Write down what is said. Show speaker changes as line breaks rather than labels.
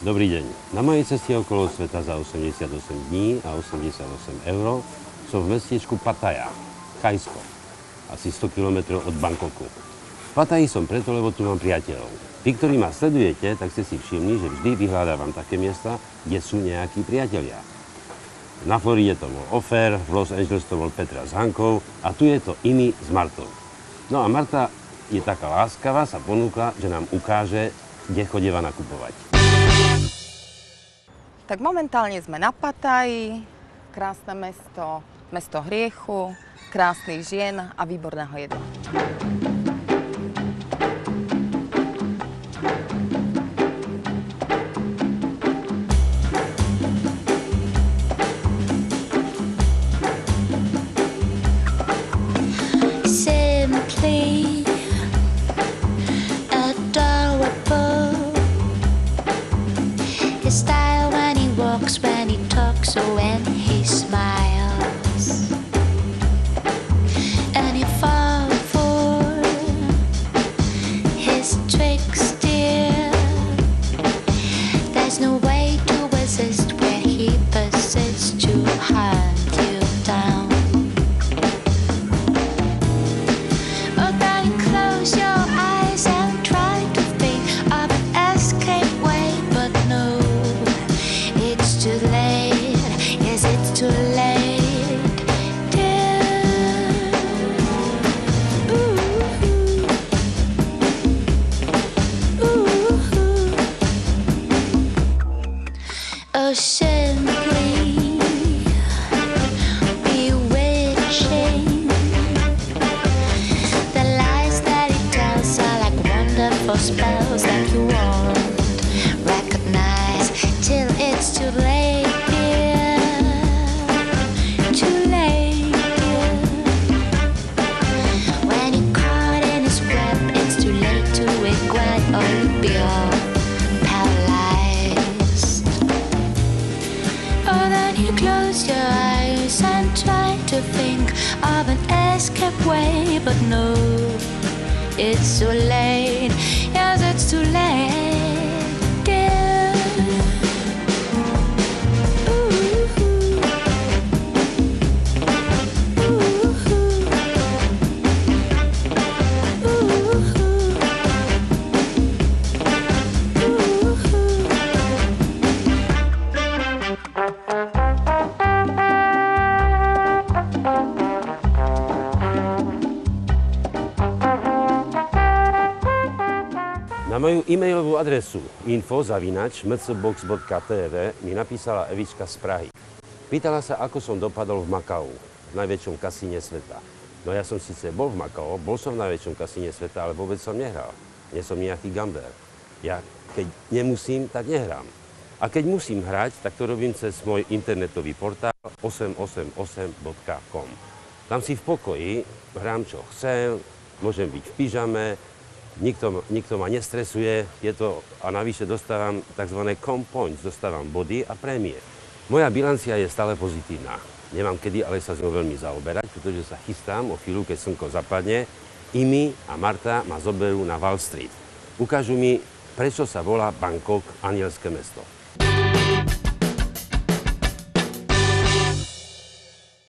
Dobrý deň. Na mojej ceste okolo sveta za 88 dní a 88 eur som v mestečku Pattaya, Thajsko, asi 100 km od Bangkoku. V Pattaji som preto, lebo tu mám priateľov. Vy, ktorí ma sledujete, tak ste si všimli, že vždy vyhľadávam také miesta, kde sú nejakí priatelia. Na Floride to bol Ofer, v Los Angeles to bol Petra s Hankou a tu je to Imi s Martou. No a Marta je taká láskavá, sa ponúkla, že nám ukáže, kde chodieva nakupovať.
Tak momentálne sme na Pattaji, krásne mesto, mesto hriechu, krásnych žien a výborného jedla.
When he talks or when he smiles, and you fall for his tricks, dear. There's no way to resist where he persists to hunt you down. Oh, darling, close your eyes and try to think of an escape way, but no. It's too late, yes, it's too late, dear. Ooh, ooh, oh, simply bewitching. The lies that he tells are like wonderful spells that you won't recognize till it's too late. Close your eyes and try to think of an escape way, but no, it's too late. Yes, it's too late, dear.
Na moju e-mailovú adresu info@mcbox.tv mi napísala Evička z Prahy. Pýtala sa, ako som dopadol v Makau, v najväčšom kasíne sveta. No ja som síce bol v Makau, bol som v najväčšom kasíne sveta, ale vôbec som nehral. Nie som nejaký gambler. Ja keď nemusím, tak nehrám. A keď musím hrať, tak to robím cez môj internetový portál 888.com. Tam si v pokoji hrám, čo chcem, môžem byť v pyžame, Nikto ma nestresuje, a navyše dostávam tzv. comp points, dostávam body a prémie. Moja bilancia je stále pozitívna. Nemám kedy, ale sa s ňou veľmi zaoberať, pretože sa chystám o chvíľu, keď slnko zapadne. Imi a Marta ma zoberú na Wall Street. Ukážu mi, prečo sa volá Bangkok anielské mesto.